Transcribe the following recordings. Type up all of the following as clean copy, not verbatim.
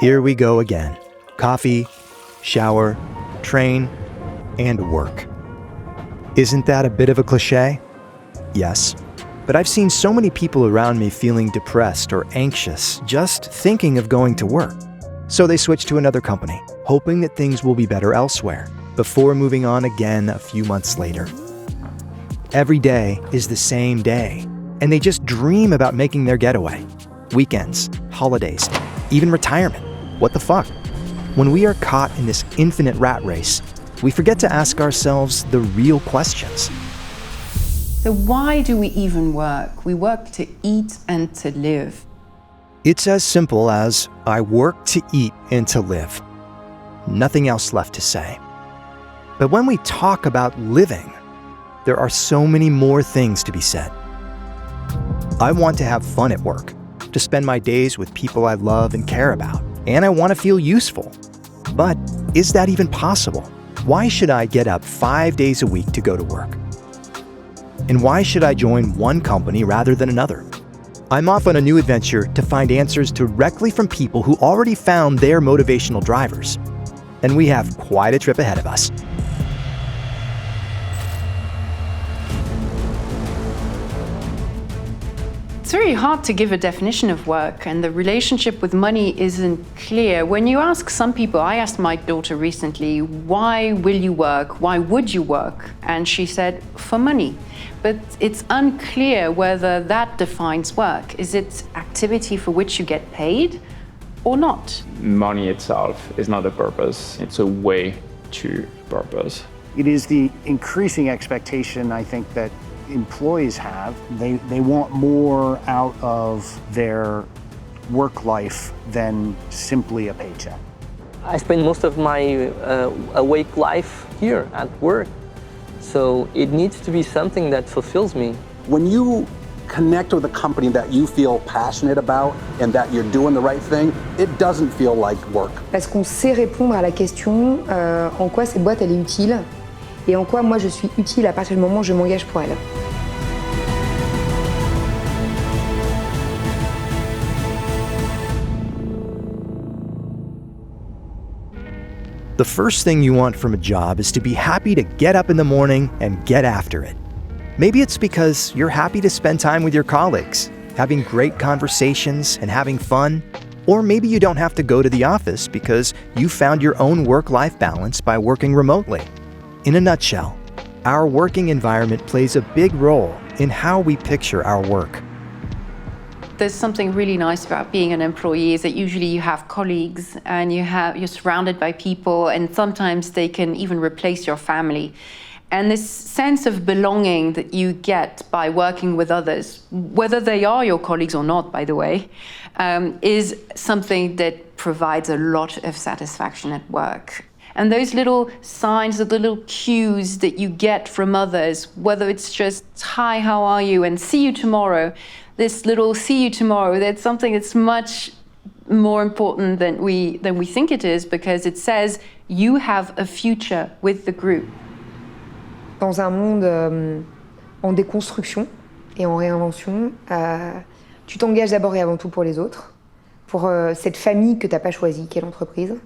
Here we go again. Coffee, shower, train, and work. Isn't that a bit of a cliche? Yes. But I've seen so many people around me feeling depressed or anxious just thinking of going to work. So they switch to another company, hoping that things will be better elsewhere, before moving on again a few months later. Every day is the same day, and they just dream about making their getaway. Weekends, holidays, even retirement. What the fuck? When we are caught in this infinite rat race, we forget to ask ourselves the real questions. So why do we even work? We work to eat and to live. It's as simple as, I work to eat and to live. Nothing else left to say. But when we talk about living, there are so many more things to be said. I want to have fun at work, to spend my days with people I love and care about, and I want to feel useful. But is that even possible? Why should I get up 5 days a week to go to work? And why should I join one company rather than another? I'm off on a new adventure to find answers directly from people who already found their motivational drivers. And we have quite a trip ahead of us. It's very hard to give a definition of work, and the relationship with money isn't clear. When you ask some people, I asked my daughter recently, why will you work? Why would you work? And she said, for money. But it's unclear whether that defines work. Is it activity for which you get paid or not? Money itself is not a purpose. It's a way to purpose. It is the increasing expectation, I think, that employees have. They want more out of their work life than simply a paycheck. I spend most of my awake life here at work. So it needs to be something that fulfills me. When you connect with a company that you feel passionate about and that you're doing the right thing, it doesn't feel like work. Parce qu'on sait répondre à la question en quoi cette boîte elle est utile et en quoi moi je suis utile à partir du moment où je m'engage pour elle. The first thing you want from a job is to be happy to get up in the morning and get after it. Maybe it's because you're happy to spend time with your colleagues, having great conversations and having fun. Or maybe you don't have to go to the office because you found your own work-life balance by working remotely. In a nutshell, our working environment plays a big role in how we picture our work. There's something really nice about being an employee is that usually you have colleagues and you're surrounded by people, and sometimes they can even replace your family. And this sense of belonging that you get by working with others, whether they are your colleagues or not, by the way, is something that provides a lot of satisfaction at work. And those little signs, the little cues that you get from others, whether it's just, hi, how are you, and see you tomorrow, this little see you tomorrow, that's something that's much more important than we think it is, because it says you have a future with the group. Dans un monde en déconstruction et en réinvention, tu t'engages d'abord et avant tout pour les autres, pour cette famille que tu n'as pas choisie, qu'est l'entreprise,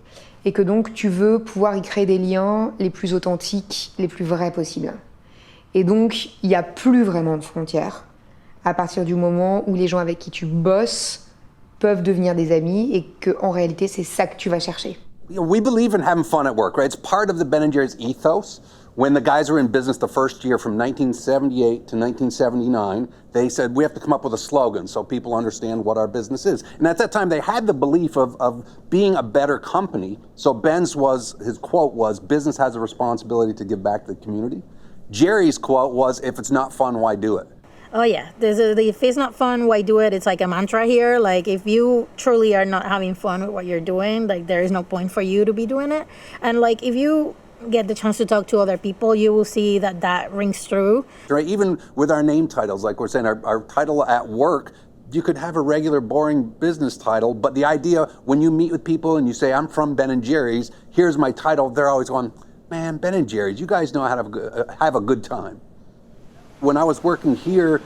et que donc tu veux pouvoir y créer des liens les plus authentiques, les plus vrais possibles. Et donc, il n'y a plus vraiment de frontières à partir du moment où les gens avec qui tu bosses peuvent devenir des amis et qu'en réalité, c'est ça que tu vas chercher. We believe in having fun at work, right? It's part of the Ben & Jerry's ethos. When the guys were in business the first year from 1978 to 1979, they said, we have to come up with a slogan so people understand what our business is. And at that time, they had the belief of being a better company. So Ben's his quote was, business has a responsibility to give back to the community. Jerry's quote was, if it's not fun, why do it? Oh yeah, if it's not fun, why do it? It's like a mantra here. Like if you truly are not having fun with what you're doing, like there is no point for you to be doing it. And like if you get the chance to talk to other people, you will see that rings true. Right, even with our name titles, like we're saying, our title at work, you could have a regular boring business title, but the idea when you meet with people and you say, I'm from Ben & Jerry's, here's my title, they're always going, man, Ben & Jerry's, you guys know how to have a good time. When I was working here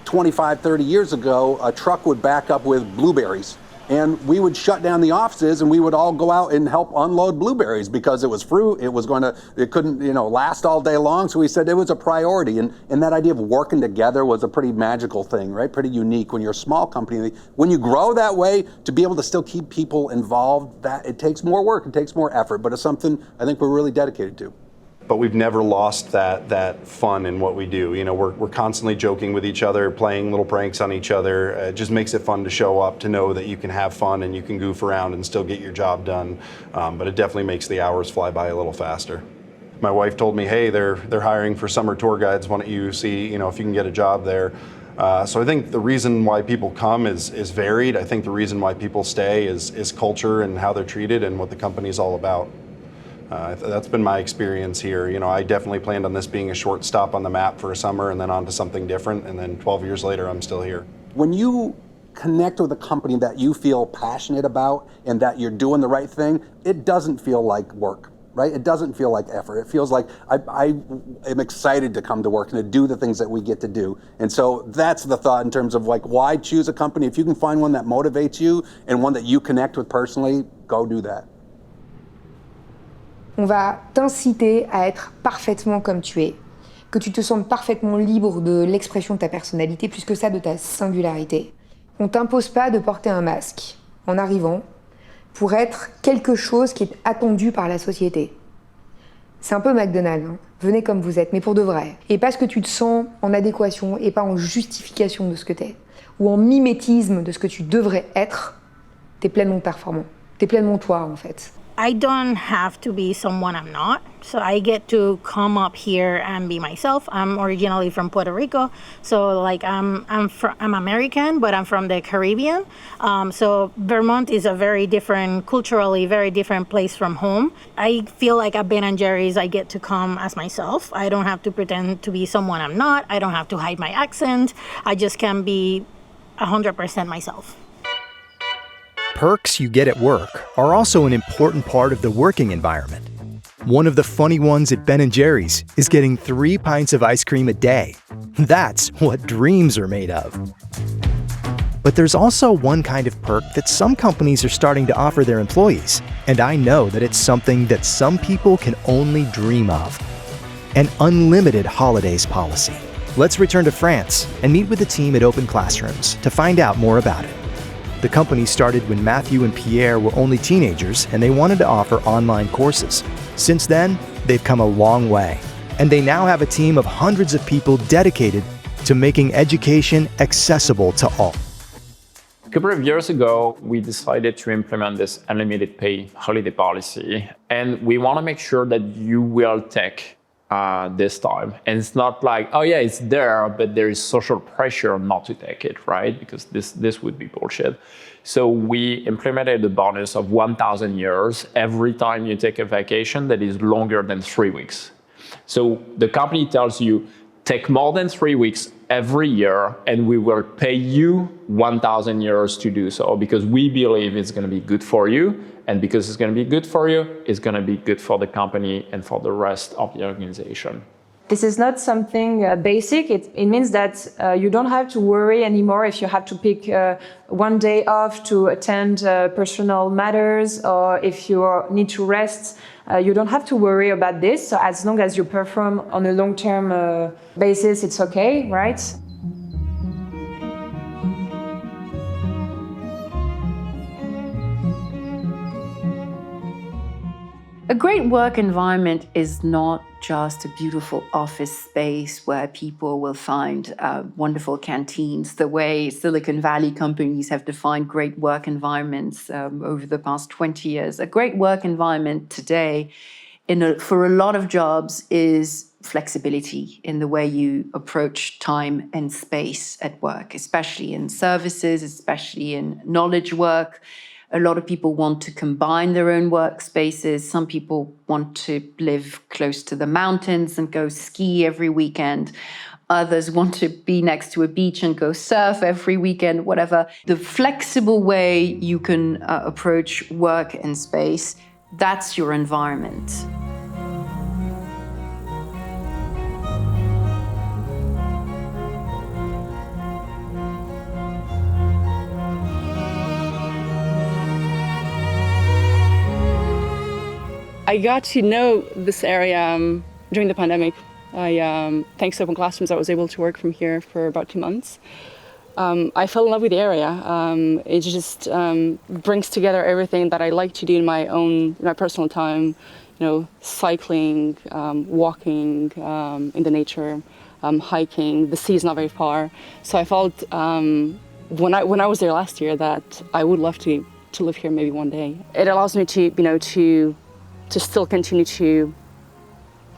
25, 30 years ago, a truck would back up with blueberries. and we would shut down the offices and we would all go out and help unload blueberries because it was fruit. It couldn't, last all day long. So we said it was a priority. And that idea of working together was a pretty magical thing, right? Pretty unique when you're a small company. When you grow that way, to be able to still keep people involved, that it takes more work, it takes more effort, but it's something I think we're really dedicated to. But we've never lost that fun in what we do. We're constantly joking with each other, playing little pranks on each other. It just makes it fun to show up, to know that you can have fun and you can goof around and still get your job done. But it definitely makes the hours fly by a little faster. My wife told me, hey, they're hiring for summer tour guides. Why don't you see, if you can get a job there? So I think the reason why people come is varied. I think the reason why people stay is culture and how they're treated and what the company's all about. That's been my experience here. I definitely planned on this being a short stop on the map for a summer and then on to something different, and then 12 years later, I'm still here. When you connect with a company that you feel passionate about and that you're doing the right thing, it doesn't feel like work, right? It doesn't feel like effort. It feels like I am excited to come to work and to do the things that we get to do. And so that's the thought in terms of why choose a company? If you can find one that motivates you and one that you connect with personally, go do that. On va t'inciter à être parfaitement comme tu es, que tu te sentes parfaitement libre de l'expression de ta personnalité, plus que ça de ta singularité. On t'impose pas de porter un masque en arrivant pour être quelque chose qui est attendu par la société. C'est un peu McDonald's, hein. Venez comme vous êtes, mais pour de vrai. Et parce que tu te sens en adéquation et pas en justification de ce que t'es, ou en mimétisme de ce que tu devrais être, t'es pleinement performant. T'es pleinement toi, en fait. I don't have to be someone I'm not. So I get to come up here and be myself. I'm originally from Puerto Rico. So I'm American, but I'm from the Caribbean. So Vermont is a very different, culturally very different place from home. I feel like at Ben & Jerry's, I get to come as myself. I don't have to pretend to be someone I'm not. I don't have to hide my accent. I just can be 100% myself. Perks you get at work are also an important part of the working environment. One of the funny ones at Ben & Jerry's is getting 3 pints of ice cream a day. That's what dreams are made of. But there's also one kind of perk that some companies are starting to offer their employees, and I know that it's something that some people can only dream of. An unlimited holidays policy. Let's return to France and meet with the team at Open Classrooms to find out more about it. The company started when Matthew and Pierre were only teenagers and they wanted to offer online courses. Since then, they've come a long way, and they now have a team of hundreds of people dedicated to making education accessible to all. A couple of years ago, we decided to implement this unlimited pay holiday policy, and we want to make sure that you will take this time. And it's not like, oh yeah, it's there, but there is social pressure not to take it, right? Because this would be bullshit. So we implemented a bonus of 1,000 euros every time you take a vacation that is longer than 3 weeks. So the company tells you, take more than 3 weeks every year, and we will pay you 1,000 euros to do so, because we believe it's going to be good for you. And because it's going to be good for you, it's going to be good for the company and for the rest of the organization. This is not something basic. It means that you don't have to worry anymore if you have to pick one day off to attend personal matters, or if you need to rest. You don't have to worry about this. So as long as you perform on a long-term basis, it's okay, right? A great work environment is not just a beautiful office space where people will find wonderful canteens, the way Silicon Valley companies have defined great work environments over the past 20 years. A great work environment today, for a lot of jobs, is flexibility in the way you approach time and space at work, especially in services, especially in knowledge work. A lot of people want to combine their own workspaces. Some people want to live close to the mountains and go ski every weekend. Others want to be next to a beach and go surf every weekend, whatever. The flexible way you can approach work and space, that's your environment. I got to know this area during the pandemic. Thanks to Open Classrooms, I was able to work from here for about 2 months. I fell in love with the area. It just brings together everything that I like to do in my personal time. Cycling, walking in the nature, hiking. The sea is not very far. So I felt when I was there last year that I would love to live here maybe one day. It allows me to still continue to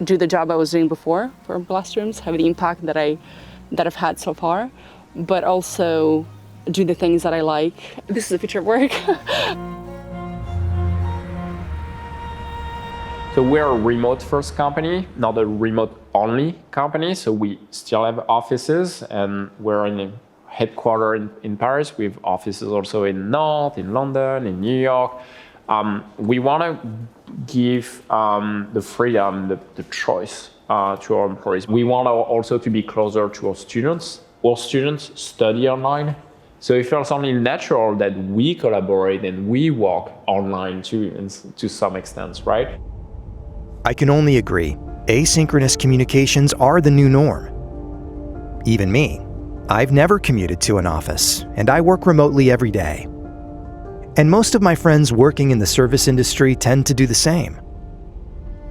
do the job I was doing before for Classrooms, have the impact that I've had so far, but also do the things that I like. This is a picture of work. So we're a remote-first company, not a remote-only company. So we still have offices, and we're in a headquarters in Paris. We have offices also in Nantes, in London, in New York. We want to give the freedom, the choice to our employees. We want also to be closer to our students. All students study online. So it feels only natural that we collaborate and we work online too, to some extent, right? I can only agree. Asynchronous communications are the new norm. Even me. I've never commuted to an office, and I work remotely every day. And most of my friends working in the service industry tend to do the same.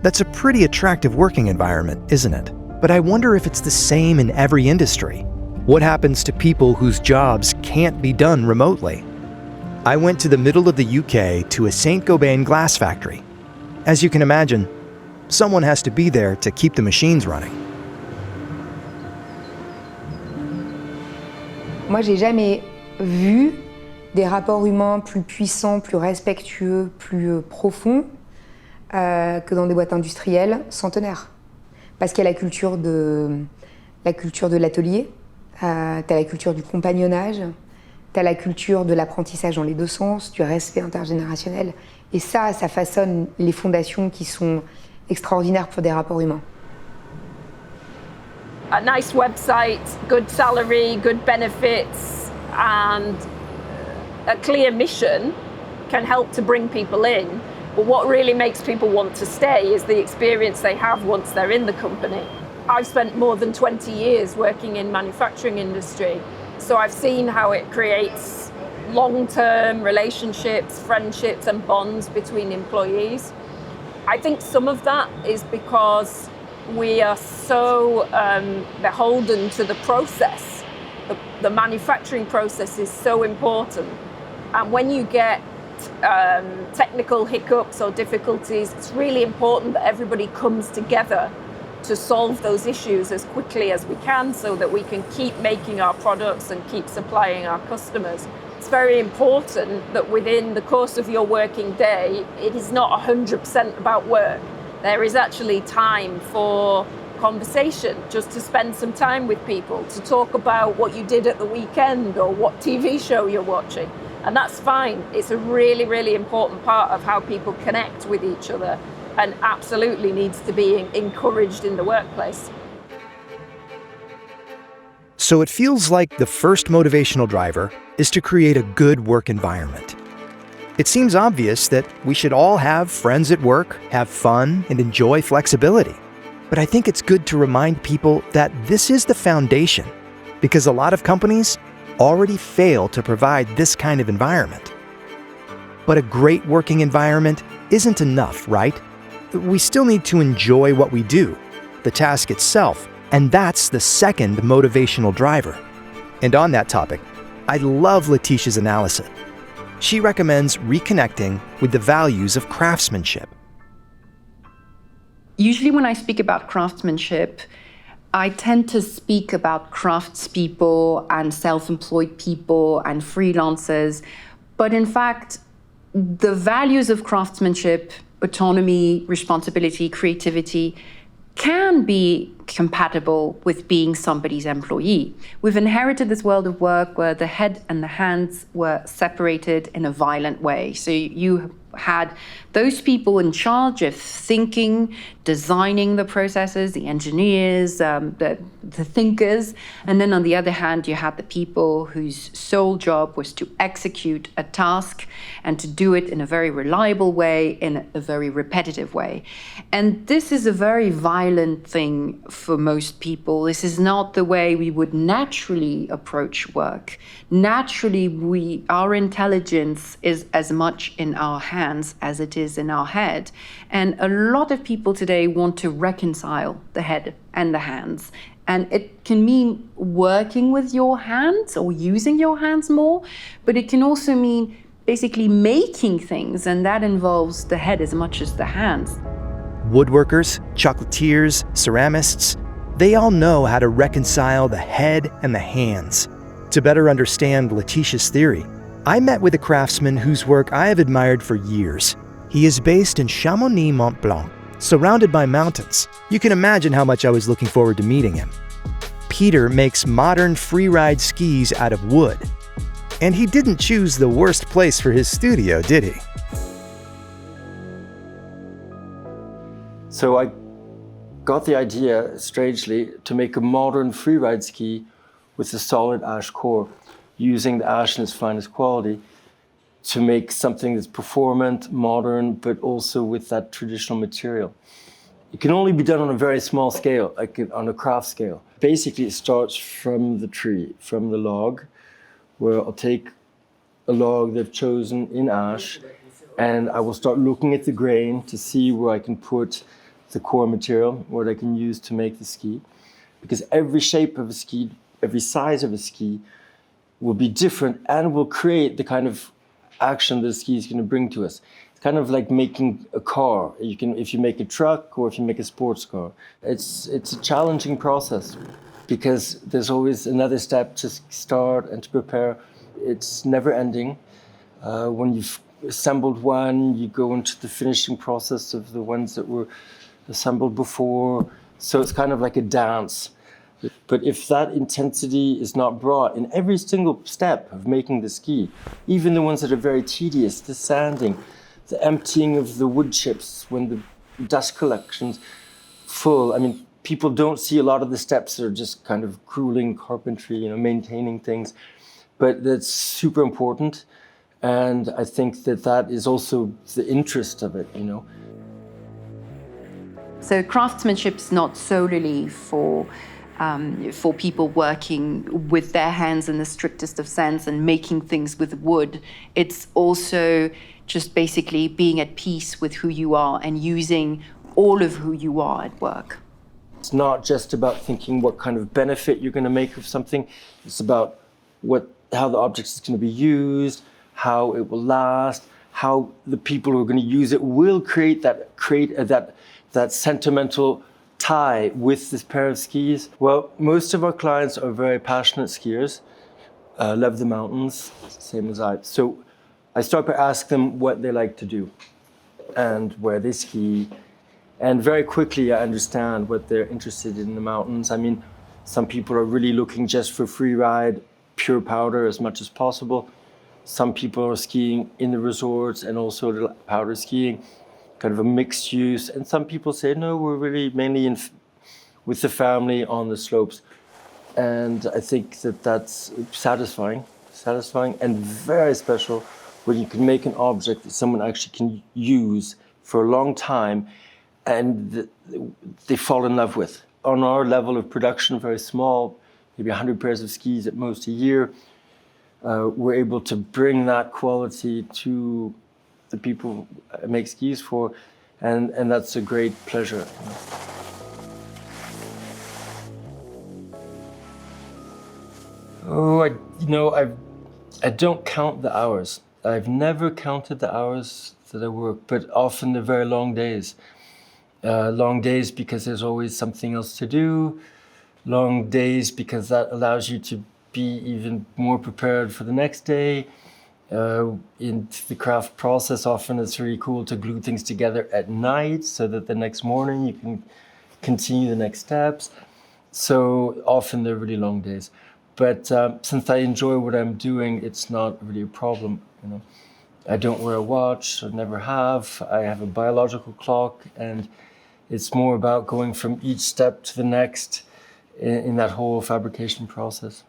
That's a pretty attractive working environment, isn't it? But I wonder if it's the same in every industry. What happens to people whose jobs can't be done remotely? I went to the middle of the UK to a Saint-Gobain glass factory. As you can imagine, someone has to be there to keep the machines running. Moi, j'ai jamais vu des rapports humains plus puissants, plus respectueux, plus profonds que dans des boîtes industrielles centenaires. Parce qu'il y a la culture de l'atelier, t'as la culture du compagnonnage, t'as la culture de l'apprentissage dans les deux sens, du respect intergénérationnel. Et ça façonne les fondations qui sont extraordinaires pour des rapports humains. A nice website, good salary, good benefits, and a clear mission can help to bring people in. But what really makes people want to stay is the experience they have once they're in the company. I've spent more than 20 years working in manufacturing industry, so I've seen how it creates long-term relationships, friendships and bonds between employees. I think some of that is because we are so beholden to the process. The manufacturing process is so important. And when you get technical hiccups or difficulties, it's really important that everybody comes together to solve those issues as quickly as we can so that we can keep making our products and keep supplying our customers. It's very important that within the course of your working day, it is not 100% about work. There is actually time for conversation, just to spend some time with people, to talk about what you did at the weekend or what TV show you're watching. And that's fine. It's a really, really important part of how people connect with each other and absolutely needs to be encouraged in the workplace. So it feels like the first motivational driver is to create a good work environment. It seems obvious that we should all have friends at work, have fun, and enjoy flexibility. But I think it's good to remind people that this is the foundation, because a lot of companies already fail to provide this kind of environment. But a great working environment isn't enough, right? We still need to enjoy what we do, the task itself, and that's the second motivational driver. And on that topic, I love Letitia's analysis. She recommends reconnecting with the values of craftsmanship. Usually when I speak about craftsmanship, I tend to speak about craftspeople and self-employed people and freelancers. But in fact, the values of craftsmanship, autonomy, responsibility, creativity, can be compatible with being somebody's employee. We've inherited this world of work where the head and the hands were separated in a violent way. So you had those people in charge of thinking, designing the processes, the engineers, the thinkers. And then on the other hand, you had the people whose sole job was to execute a task and to do it in a very reliable way, in a very repetitive way. And this is a very violent thing for most people. This is not the way we would naturally approach work. Naturally, our intelligence is as much in our hands as it is in our head. And a lot of people today want to reconcile the head and the hands. And it can mean working with your hands or using your hands more, but it can also mean basically making things, and that involves the head as much as the hands. Woodworkers, chocolatiers, ceramists, they all know how to reconcile the head and the hands. To better understand Letitia's theory, I met with a craftsman whose work I have admired for years. He is based in Chamonix, Mont Blanc, surrounded by mountains. You can imagine how much I was looking forward to meeting him. Peter makes modern freeride skis out of wood. And he didn't choose the worst place for his studio, did he? So I got the idea, strangely, to make a modern freeride ski with a solid ash core, using the ash in its finest quality to make something that's performant, modern, but also with that traditional material. It can only be done on a very small scale, like on a craft scale. Basically, it starts from the tree, from the log, where I'll take a log they've chosen in ash, and I will start looking at the grain to see where I can put the core material, what I can use to make the ski. Because every shape of a ski, every size of a ski will be different and will create the kind of action the ski is going to bring to us. It's kind of like making a car. You can, if you make a truck or if you make a sports car. It's a challenging process because there's always another step to start and to prepare. It's never ending. When you've assembled one, you go into the finishing process of the ones that were assembled before. So it's kind of like a dance. But if that intensity is not brought in every single step of making the ski, even the ones that are very tedious, the sanding, the emptying of the wood chips when the dust collection's full. I mean, people don't see a lot of the steps that are just kind of grueling carpentry, maintaining things. But that's super important. And I think that is also the interest of it, So craftsmanship is not solely for people working with their hands in the strictest of sense and making things with wood. It's also just basically being at peace with who you are and using all of who you are at work. It's not just about thinking what kind of benefit you're going to make of something. It's about how the object is going to be used, how it will last, how the people who are going to use it will create that sentimental tie with this pair of skis. Well, most of our clients are very passionate skiers, love the mountains, same as I. So I start by asking them what they like to do and where they ski. And very quickly I understand what they're interested in the mountains. I mean, some people are really looking just for free ride, pure powder as much as possible. Some people are skiing in the resorts and also powder skiing, kind of a mixed use. And some people say, no, we're really mainly with the family on the slopes. And I think that's satisfying and very special when you can make an object that someone actually can use for a long time and they fall in love with. On our level of production, very small, maybe 100 pairs of skis at most a year, we're able to bring that quality to the people I make skis for, and that's a great pleasure. Oh, I don't count the hours. I've never counted the hours that I work, but often they're very long days. Long days because there's always something else to do. Long days because that allows you to be even more prepared for the next day. In the craft process, often it's really cool to glue things together at night so that the next morning you can continue the next steps. So often they're really long days. But since I enjoy what I'm doing, it's not really a problem. I don't wear a watch, I never have. I have a biological clock, and it's more about going from each step to the next in that whole fabrication process.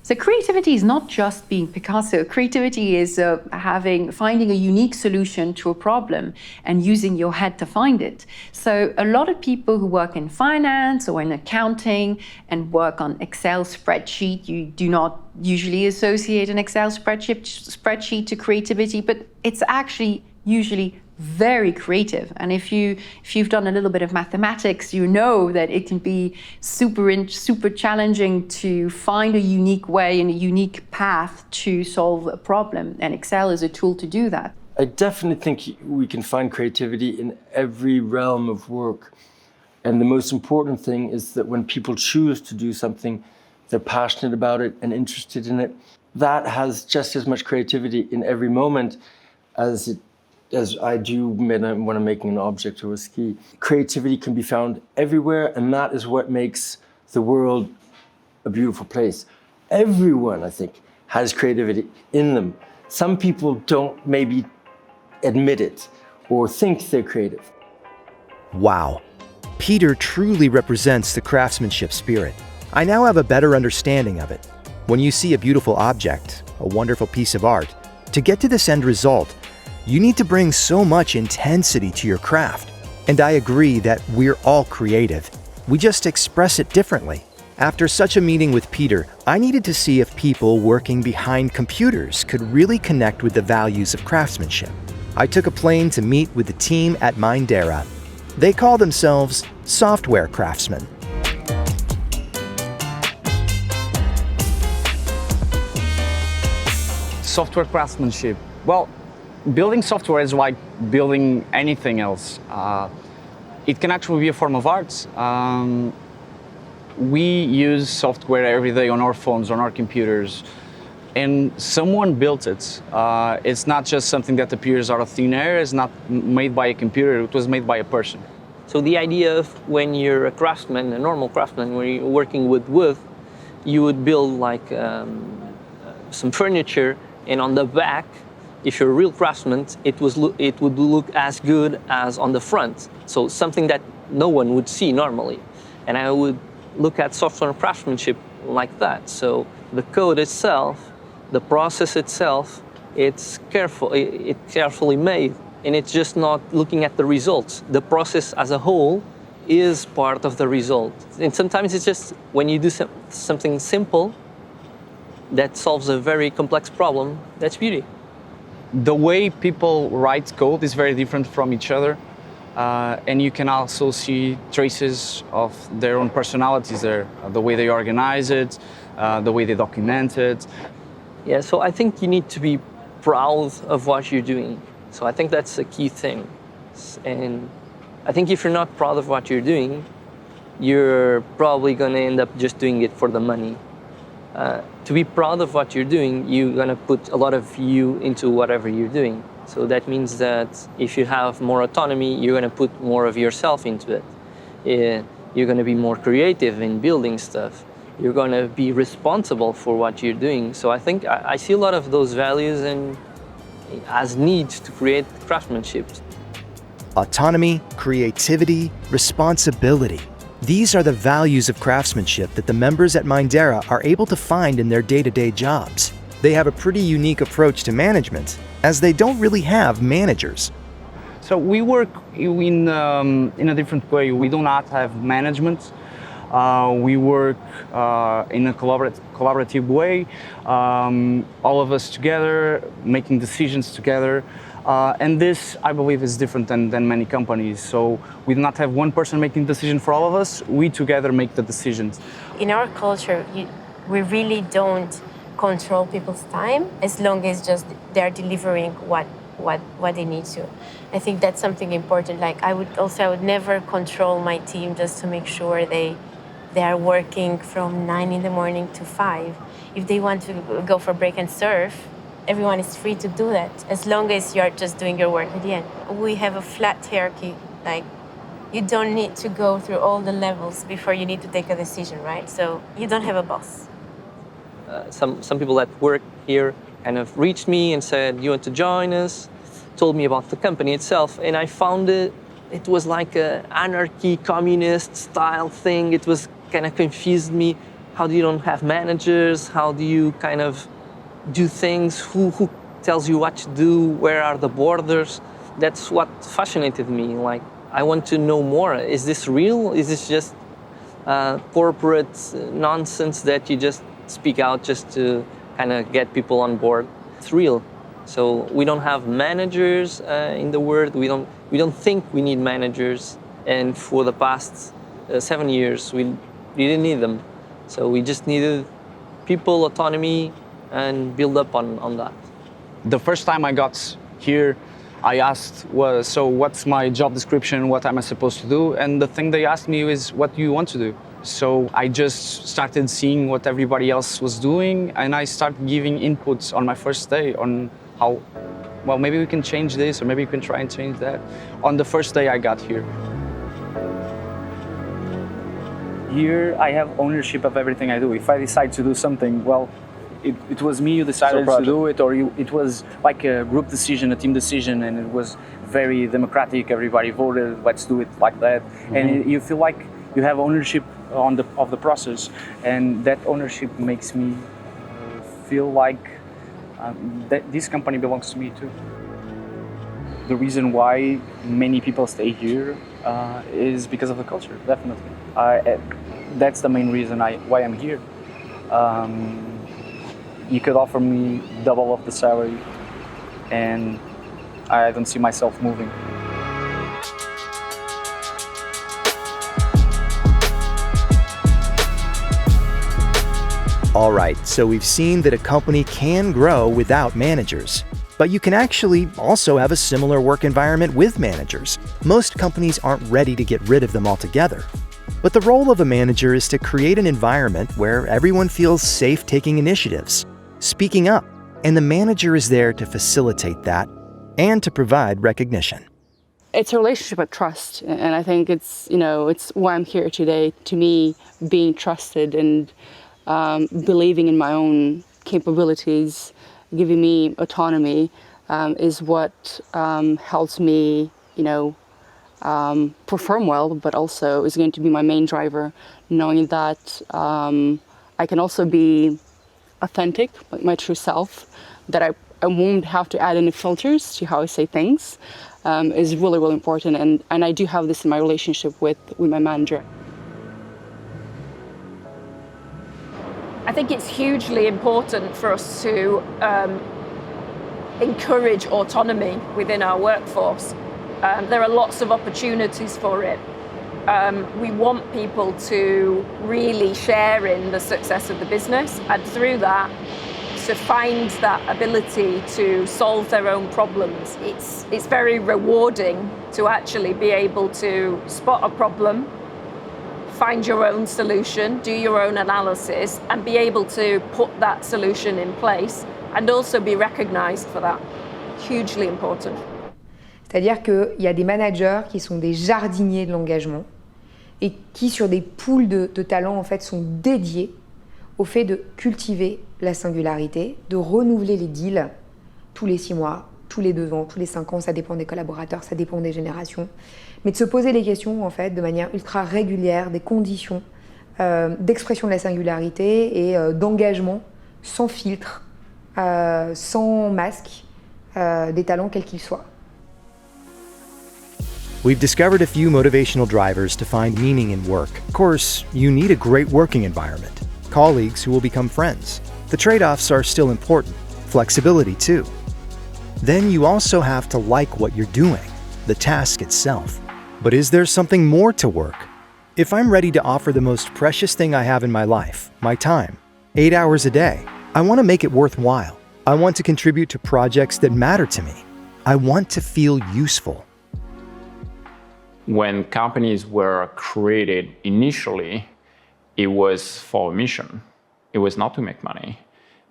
So creativity is not just being Picasso. Creativity is finding a unique solution to a problem and using your head to find it. So a lot of people who work in finance or in accounting and work on Excel spreadsheet, you do not usually associate an Excel spreadsheet to creativity, but it's actually usually very creative. And if you've done a little bit of mathematics, you know that it can be super challenging to find a unique way and a unique path to solve a problem. And Excel is a tool to do that. I definitely think we can find creativity in every realm of work. And the most important thing is that when people choose to do something, they're passionate about it and interested in it. That has just as much creativity in every moment as I do when I'm making an object or a ski. Creativity can be found everywhere, and that is what makes the world a beautiful place. Everyone, I think, has creativity in them. Some people don't maybe admit it or think they're creative. Wow. Peter truly represents the craftsmanship spirit. I now have a better understanding of it. When you see a beautiful object, a wonderful piece of art, to get to this end result, you need to bring so much intensity to your craft. And I agree that we're all creative. We just express it differently. After such a meeting with Peter, I needed to see if people working behind computers could really connect with the values of craftsmanship. I took a plane to meet with the team at Mindera. They call themselves software craftsmen. Software craftsmanship. Well, building software is like building anything else. It can actually be a form of art. We use software every day on our phones, on our computers, and someone built it. It's not just something that appears out of thin air. It's not made by a computer. It was made by a person. So the idea of when you're a craftsman, a normal craftsman, when you're working with wood, you would build like some furniture, and on the back, if you're a real craftsman, it would look as good as on the front. So something that no one would see normally. And I would look at software craftsmanship like that. So the code itself, the process itself, it's carefully made. And it's just not looking at the results. The process as a whole is part of the result. And sometimes it's just when you do something simple that solves a very complex problem, that's beauty. The way people write code is very different from each other. And you can also see traces of their own personalities there, the way they organize it, the way they document it. Yeah, so I think you need to be proud of what you're doing. So I think that's a key thing. And I think if you're not proud of what you're doing, you're probably going to end up just doing it for the money. To be proud of what you're doing, you're going to put a lot of you into whatever you're doing. So that means that if you have more autonomy, you're going to put more of yourself into it. You're going to be more creative in building stuff. You're going to be responsible for what you're doing. So I think I see a lot of those values as needs to create craftsmanship. Autonomy, creativity, responsibility. These are the values of craftsmanship that the members at Mindera are able to find in their day-to-day jobs. They have a pretty unique approach to management, as they don't really have managers. So we work in a different way. We do not have management. We work in a collaborative way, all of us together, making decisions together. And this, I believe, is different than many companies. So we do not have one person making the decision for all of us. We together make the decisions. In our culture, we really don't control people's time as long as just they're delivering what they need to. I think that's something important. Like I would never control my team just to make sure they are working from 9 in the morning to 5. If they want to go for break and surf, everyone is free to do that, as long as you're just doing your work at the end. We have a flat hierarchy, like you don't need to go through all the levels before you need to take a decision, right? So you don't have a boss. Some people that work here kind of reached me and said, you want to join us? Told me about the company itself, and I found it was like a anarchy, communist style thing. It was kind of confused me. How do you don't have managers? How do you kind of do things? Who tells you what to do? Where are the borders? That's what fascinated me. Like, I want to know more. Is this real? Is this just corporate nonsense that you just speak out just to kind of get people on board? It's real. So we don't have managers in the world. We don't think we need managers. And for the past 7 years, we didn't need them. So we just needed people, autonomy, and build up on that. The first time I got here, I asked, well, so what's my job description? What am I supposed to do? And the thing they asked me is, what do you want to do? So I just started seeing what everybody else was doing, and I started giving inputs on my first day on how, well, maybe we can change this, or maybe we can try and change that. On the first day I got here. Here I have ownership of everything I do. If I decide to do something, well, it was me who decided to do it, or it was like a group decision, a team decision, and it was very democratic. Everybody voted, let's do it like that. Mm-hmm. And you feel like you have ownership of the process, and that ownership makes me feel like that this company belongs to me too. The reason why many people stay here is because of the culture, definitely. That's the main reason why I'm here. You could offer me double of the salary, and I don't see myself moving. All right, so we've seen that a company can grow without managers, but you can actually also have a similar work environment with managers. Most companies aren't ready to get rid of them altogether. But the role of a manager is to create an environment where everyone feels safe taking initiatives, speaking up, and the manager is there to facilitate that and to provide recognition. It's a relationship of trust, and I think it's why I'm here today. To me, being trusted and believing in my own capabilities, giving me autonomy, is what helps me, perform well, but also is going to be my main driver, knowing that I can also be authentic, like my true self, that I won't have to add any filters to how I say things, is really, really important. And I do have this in my relationship with my manager. I think it's hugely important for us to encourage autonomy within our workforce. There are lots of opportunities for it. We want people to really share in the success of the business, and through that, to find that ability to solve their own problems. It's very rewarding to actually be able to spot a problem, find your own solution, do your own analysis, and be able to put that solution in place, and also be recognized for that. Hugely important. C'est-à-dire qu'il y a des managers qui sont des jardiniers de l'engagement et qui, sur des pools de talents, en fait, sont dédiés au fait de cultiver la singularité, de renouveler les deals tous les 6 mois, tous les 2 ans, tous les 5 ans, ça dépend des collaborateurs, ça dépend des générations, mais de se poser les questions, en fait, de manière ultra régulière, des conditions d'expression de la singularité et d'engagement sans filtre, sans masque, des talents quels qu'ils soient. We've discovered a few motivational drivers to find meaning in work. Of course, you need a great working environment, colleagues who will become friends. The trade-offs are still important, flexibility too. Then you also have to like what you're doing, the task itself. But is there something more to work? If I'm ready to offer the most precious thing I have in my life, my time, 8 hours a day, I want to make it worthwhile. I want to contribute to projects that matter to me. I want to feel useful. When companies were created initially, it was for a mission. It was not to make money.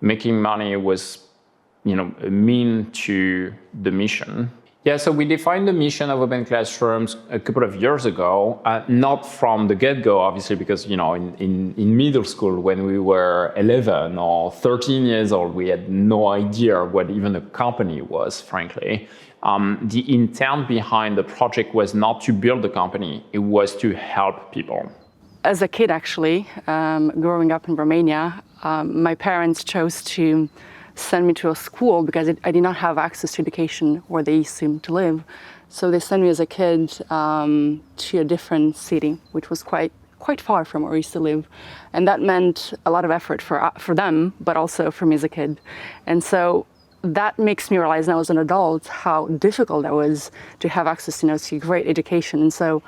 Making money was, a mean to the mission. Yeah, so we defined the mission of Open Classrooms a couple of years ago, not from the get-go, obviously, because in middle school, when we were 11 or 13 years old, we had no idea what even a company was, frankly. The intent behind the project was not to build a company, it was to help people. As a kid, actually, growing up in Romania, my parents chose to send me to a school because I did not have access to education where they seemed to live. So they sent me as a kid to a different city, which was quite far from where we used to live. And that meant a lot of effort for them, but also for me as a kid. And so that makes me realize now as an adult how difficult that was to have access to great education. And so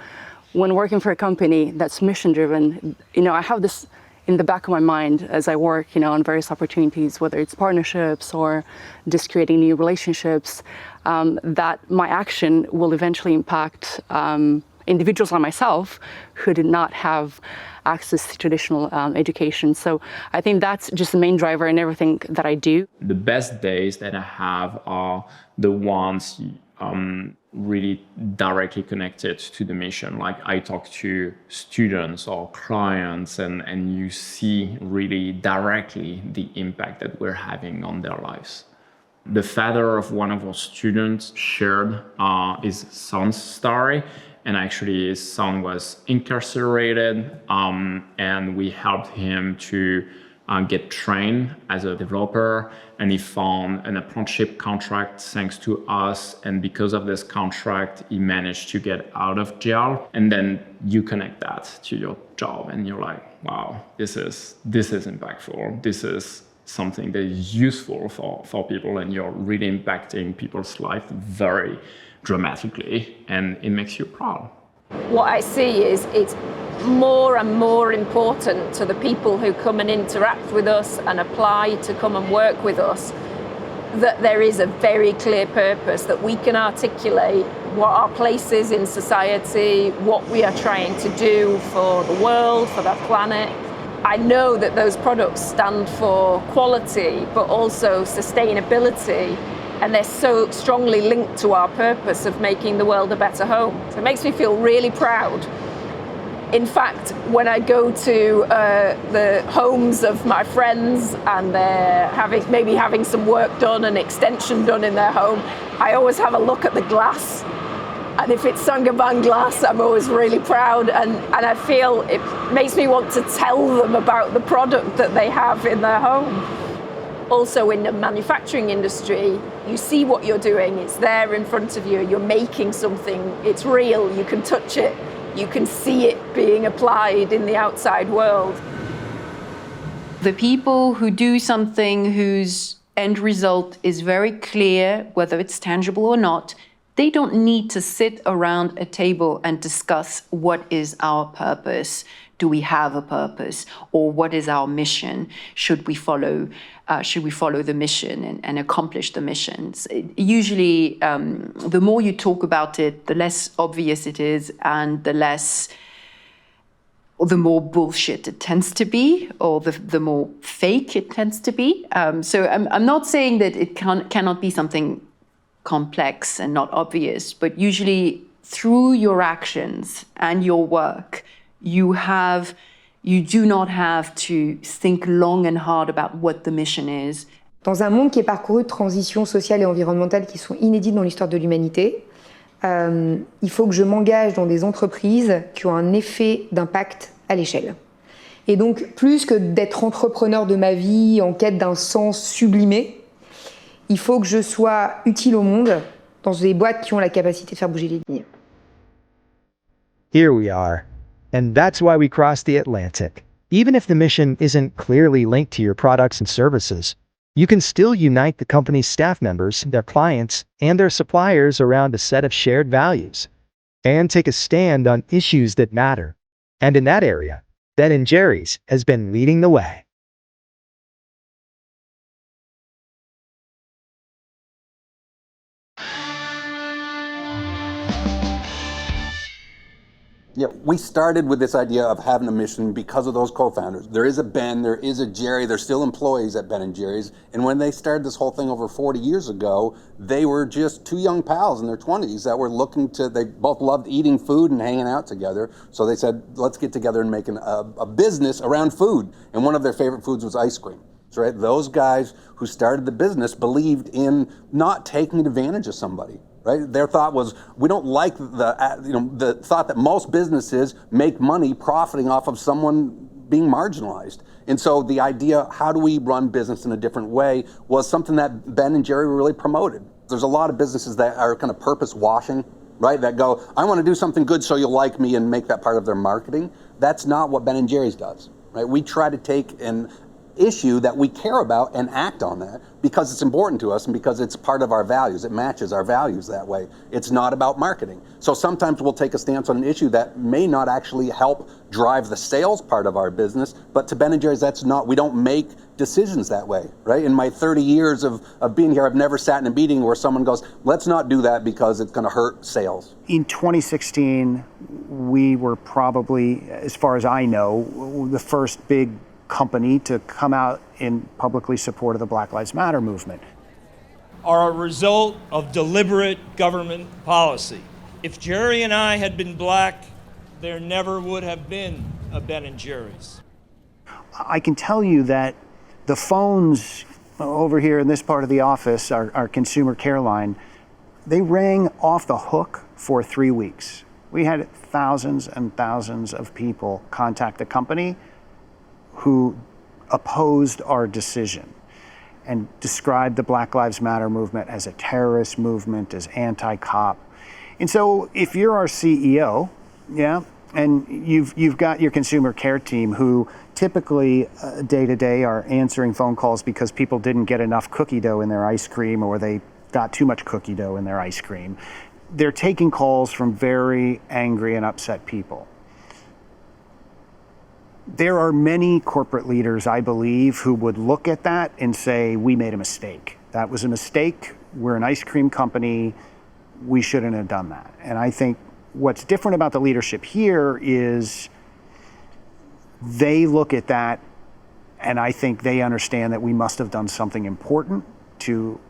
when working for a company that's mission-driven, I have this in the back of my mind as I work, on various opportunities, whether it's partnerships or just creating new relationships, that my action will eventually impact individuals like myself who did not have access to traditional education. So I think that's just the main driver in everything that I do. The best days that I have are the ones really directly connected to the mission. Like I talk to students or clients and you see really directly the impact that we're having on their lives. The father of one of our students shared his son's story, and actually his son was incarcerated, and we helped him to get trained as a developer, and he found an apprenticeship contract thanks to us, and because of this contract he managed to get out of jail. And then you connect that to your job and you're like, wow, this is impactful, this is something that is useful for people, and you're really impacting people's life very dramatically, and it makes you proud. What I see is it's more and more important to the people who come and interact with us and apply to come and work with us that there is a very clear purpose, that we can articulate what our place is in society, what we are trying to do for the world, for the planet. I know that those products stand for quality, but also sustainability, and they're so strongly linked to our purpose of making the world a better home. So it makes me feel really proud. In fact, when I go to the homes of my friends and they're maybe having some work done, an extension done in their home, I always have a look at the glass. And if it's Saint-Gobain glass, I'm always really proud, and I feel it makes me want to tell them about the product that they have in their home. Also in the manufacturing industry, you see what you're doing, it's there in front of you, you're making something, it's real, you can touch it, you can see it being applied in the outside world. The people who do something whose end result is very clear, whether it's tangible or not, they don't need to sit around a table and discuss what is our purpose. Do we have a purpose? Or what is our mission? Should we follow the mission and accomplish the missions? Usually, the more you talk about it, the less obvious it is, and the more bullshit it tends to be, or the more fake it tends to be. So I'm not saying that it cannot be something complex and not obvious, but usually through your actions and your work, you do not have to think long and hard about what the mission is. Dans un monde qui est parcouru de transitions sociales et environnementales qui sont inédites dans l'histoire de l'humanité, il faut que je m'engage dans des entreprises qui ont un effet d'impact à l'échelle. Et donc, plus que d'être entrepreneur de ma vie en quête d'un sens sublimé, il faut que je sois utile au monde dans des boîtes qui ont la capacité de faire bouger les lignes. Here we are. And that's why we crossed the Atlantic. Even if the mission isn't clearly linked to your products and services, you can still unite the company's staff members, their clients, and their suppliers around a set of shared values, and take a stand on issues that matter. And in that area, Ben & Jerry's has been leading the way. Yeah, we started with this idea of having a mission because of those co-founders. There is a Ben, there is a Jerry, they're still employees at Ben & Jerry's. And when they started this whole thing over 40 years ago, they were just two young pals in their 20s that were they both loved eating food and hanging out together. So they said, let's get together and make a business around food. And one of their favorite foods was ice cream. So, right, those guys who started the business believed in not taking advantage of somebody. Right? Their thought was, we don't like the thought that most businesses make money profiting off of someone being marginalized. And so the idea, how do we run business in a different way, was something that Ben and Jerry really promoted. There's a lot of businesses that are kind of purpose washing, right? That go, I want to do something good so you'll like me, and make that part of their marketing. That's not what Ben and Jerry's does, right? We try to take an issue that we care about and act on that because it's important to us and because it's part of our values. It matches our values that way. It's not about marketing. So sometimes we'll take a stance on an issue that may not actually help drive the sales part of our business, but to Ben & Jerry's, we don't make decisions that way, right? In my 30 years of being here, I've never sat in a meeting where someone goes, let's not do that because it's going to hurt sales. In 2016, we were probably, as far as I know, the first big company to come out in publicly support of the Black Lives Matter movement. Are a result of deliberate government policy. If Jerry and I had been black, there never would have been a Ben & Jerry's. I can tell you that the phones over here in this part of the office, our consumer care line, they rang off the hook for 3 weeks. We had thousands and thousands of people contact the company who opposed our decision and described the Black Lives Matter movement as a terrorist movement, as anti-cop. And so if you're our CEO, yeah, and you've got your consumer care team who typically day to day are answering phone calls because people didn't get enough cookie dough in their ice cream, or they got too much cookie dough in their ice cream. They're taking calls from very angry and upset people. There are many corporate leaders, I believe, who would look at that and say, we made a mistake. That was a mistake. We're an ice cream company. We shouldn't have done that. And I think what's different about the leadership here is they look at that, and I think they understand that we must have done something important to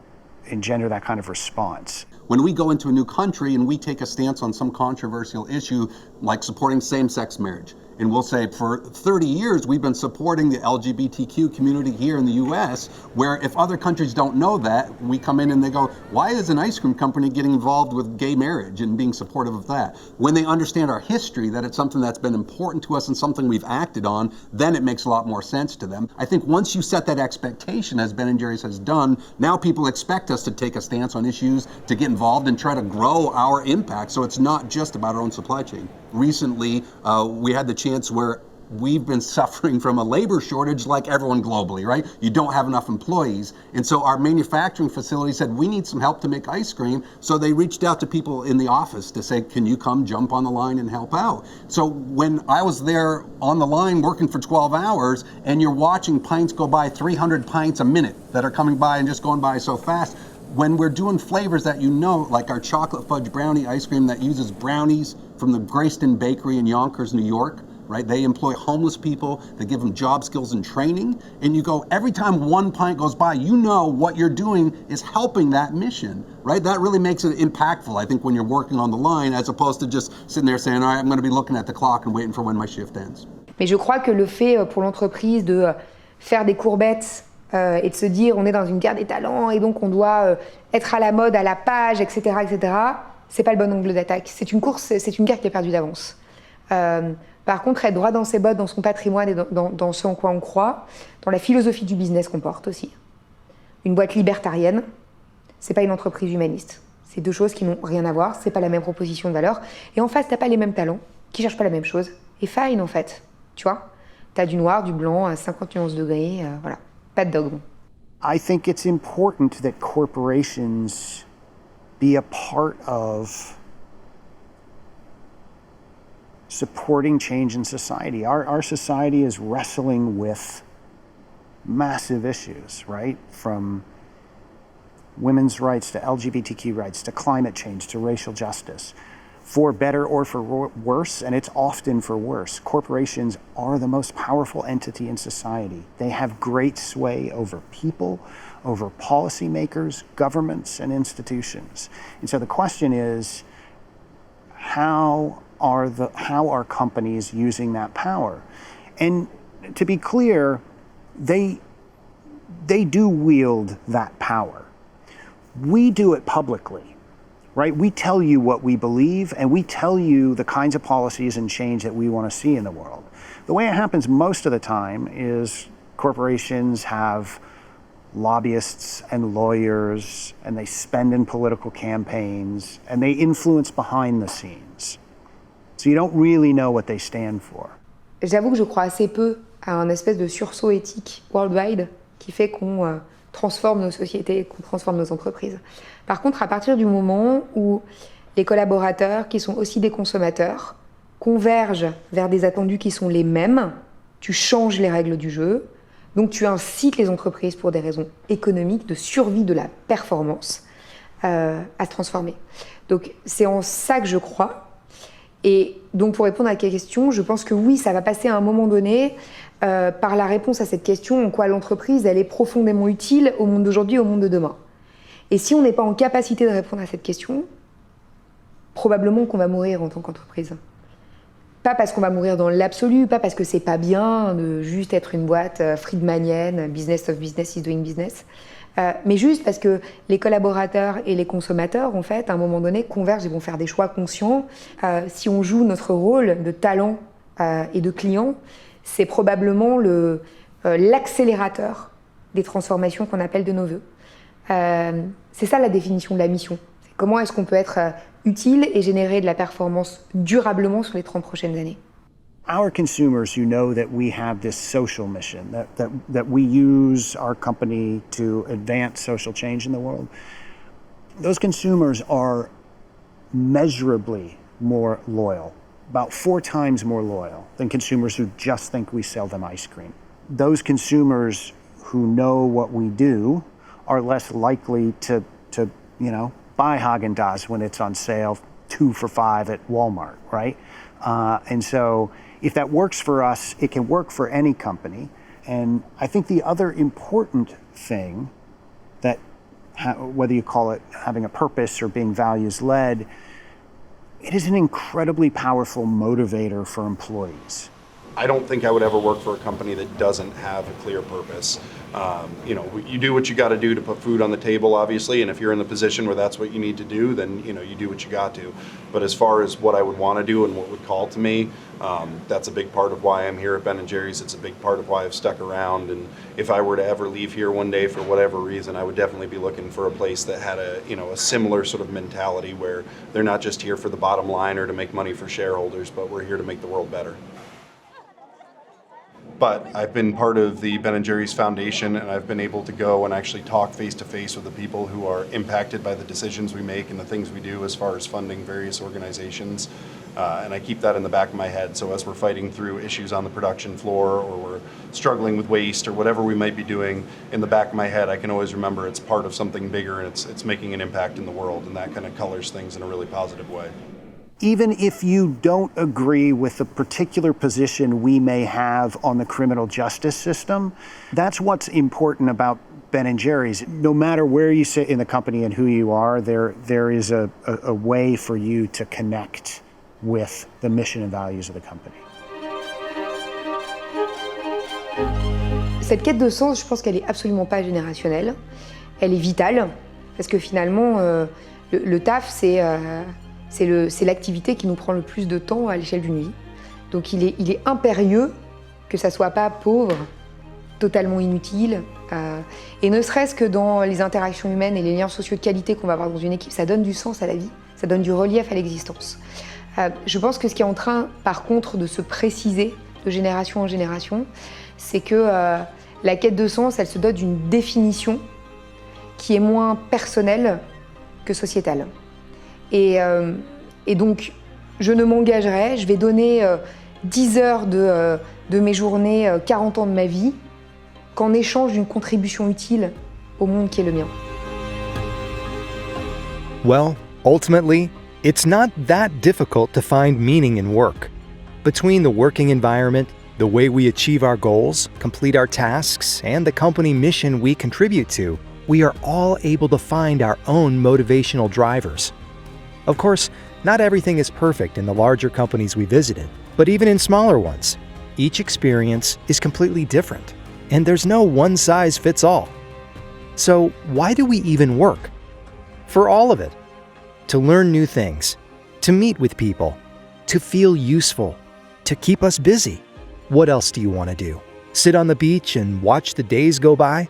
engender that kind of response. When we go into a new country and we take a stance on some controversial issue, like supporting same-sex marriage, and we'll say for 30 years we've been supporting the LGBTQ community here in the US, where if other countries don't know that, we come in and they go, why is an ice cream company getting involved with gay marriage and being supportive of that? When they understand our history, that it's something that's been important to us and something we've acted on, then it makes a lot more sense to them. I think once you set that expectation, as Ben & Jerry's has done, now people expect us to take a stance on issues, to get involved and try to grow our impact, so it's not just about our own supply chain. Recently, we had the chance where we've been suffering from a labor shortage like everyone globally, right? You don't have enough employees. And so our manufacturing facility said, we need some help to make ice cream. So they reached out to people in the office to say, can you come jump on the line and help out? So when I was there on the line working for 12 hours and you're watching pints go by, 300 pints a minute that are coming by and just going by so fast, when we're doing flavors that you know, like our chocolate fudge brownie ice cream that uses brownies from the Grayston Bakery in Yonkers, New York, right? They employ homeless people, they give them job skills and training, and you go, every time one pint goes by, you know what you're doing is helping that mission, right? That really makes it impactful, I think, when you're working on the line, as opposed to just sitting there saying, all right, I'm going to be looking at the clock and waiting for when my shift ends. Mais je crois que le fait pour l'entreprise de faire des courbettes et de se dire on est dans une guerre des talents et donc on doit être à la mode, à la page, etc., etc., c'est pas le bon angle d'attaque. C'est une course, c'est une guerre qui est perdue d'avance. Par contre, être droit dans ses bottes, dans son patrimoine et dans ce en quoi on croit, dans la philosophie du business qu'on porte aussi. Une boîte libertarienne, c'est pas une entreprise humaniste. C'est deux choses qui n'ont rien à voir, c'est pas la même proposition de valeur. Et en face, t'as pas les mêmes talents, qui cherchent pas la même chose. Et fine, en fait, tu vois. T'as du noir, du blanc, à 50 nuances degrés, voilà. Pas de dogme. I think it's important that corporations be a part of supporting change in society. Our society is wrestling with massive issues, right? From women's rights to LGBTQ rights to climate change to racial justice. for better or for worse, and it's often for worse, corporations are the most powerful entity in society. They have great sway over people, over policymakers, governments, and institutions. And so the question is, how are companies using that power? And to be clear, they do wield that power. We do it publicly, right? We tell you what we believe, and we tell you the kinds of policies and change that we want to see in the world. The way it happens most of the time is corporations have lobbyists and lawyers, and they spend in political campaigns, and they influence behind the scenes. So you don't really know what they stand for. J'avoue que je crois assez peu à un espèce de sursaut éthique worldwide qui fait qu'on transforme nos sociétés, qu'on transforme nos entreprises. Par contre, à partir du moment où les collaborateurs, qui sont aussi des consommateurs, convergent vers des attendus qui sont les mêmes, tu changes les règles du jeu. Donc tu incites les entreprises pour des raisons économiques, de survie de la performance, à se transformer. Donc c'est en ça que je crois. Et donc pour répondre à ta question, je pense que oui, ça va passer à un moment donné par la réponse à cette question en quoi l'entreprise elle est profondément utile au monde d'aujourd'hui, au monde de demain. Et si on n'est pas en capacité de répondre à cette question, probablement qu'on va mourir en tant qu'entreprise. Pas parce qu'on va mourir dans l'absolu, pas parce que c'est pas bien de juste être une boîte friedmanienne, business of business is doing business, mais juste parce que les collaborateurs et les consommateurs, en fait, à un moment donné, convergent et vont faire des choix conscients. Si on joue notre rôle de talent et de client, c'est probablement l'accélérateur des transformations qu'on appelle de nos voeux. C'est ça la définition de la mission. C'est comment est-ce qu'on peut être utile et générer de la performance durablement sur les 30 prochaines années. Our consumers who know that we have this social mission, that we use our company to advance social change in the world, those consumers are measurably more loyal, about 4 times more loyal than consumers who just think we sell them ice cream. Those consumers who know what we do are less likely to buy Haagen-Dazs when it's on sale 2 for $5 at Walmart, right? And so if that works for us, it can work for any company. And I think the other important thing that, whether you call it having a purpose or being values-led, it is an incredibly powerful motivator for employees. I don't think I would ever work for a company that doesn't have a clear purpose. You do what you got to do to put food on the table, obviously, and if you're in the position where that's what you need to do, then you do what you got to. But as far as what I would want to do and what would call to me, that's a big part of why I'm here at Ben & Jerry's. It's a big part of why I've stuck around. And if I were to ever leave here one day for whatever reason, I would definitely be looking for a place that had a similar sort of mentality where they're not just here for the bottom line or to make money for shareholders, but we're here to make the world better. But I've been part of the Ben & Jerry's Foundation, and I've been able to go and actually talk face-to-face with the people who are impacted by the decisions we make and the things we do as far as funding various organizations. And I keep that in the back of my head. So as we're fighting through issues on the production floor or we're struggling with waste or whatever we might be doing, in the back of my head, I can always remember it's part of something bigger and it's making an impact in the world, and that kind of colors things in a really positive way. Even if you don't agree with the particular position we may have on the criminal justice system, that's what's important about Ben & Jerry's. No matter where you sit in the company and who you are, there is a way for you to connect with the mission and values of the company. Cette quête de sens, je pense qu'elle est absolument pas générationnelle. Elle est vitale, parce que finalement, le taf, c'est l'activité qui nous prend le plus de temps à l'échelle d'une vie. Donc il est impérieux que ça soit pas pauvre, totalement inutile. Et ne serait-ce que dans les interactions humaines et les liens sociaux de qualité qu'on va avoir dans une équipe, ça donne du sens à la vie, ça donne du relief à l'existence. Je pense que ce qui est en train, par contre, de se préciser de génération en génération, c'est que la quête de sens, elle se dote d'une définition qui est moins personnelle que sociétale. Et donc, je ne m'engagerai, je vais donner 10 heures de mes journées, 40 ans de ma vie, qu'en échange d'une contribution utile au monde qui est le mien. Well, ultimately, It's not that difficult to find meaning in work. Between the working environment, the way we achieve our goals, complete our tasks, and the company mission we contribute to, we are all able to find our own motivational drivers. Of course, not everything is perfect in the larger companies we visited, but even in smaller ones, each experience is completely different, and there's no one-size-fits-all. So why do we even work? For all of it. To learn new things, to meet with people, to feel useful, to keep us busy. What else do you want to do? Sit on the beach and watch the days go by?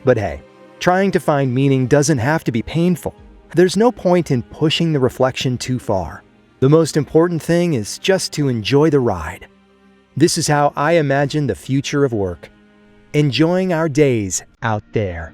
But hey, trying to find meaning doesn't have to be painful. There's no point in pushing the reflection too far. The most important thing is just to enjoy the ride. This is how I imagine the future of work. Enjoying our days out there.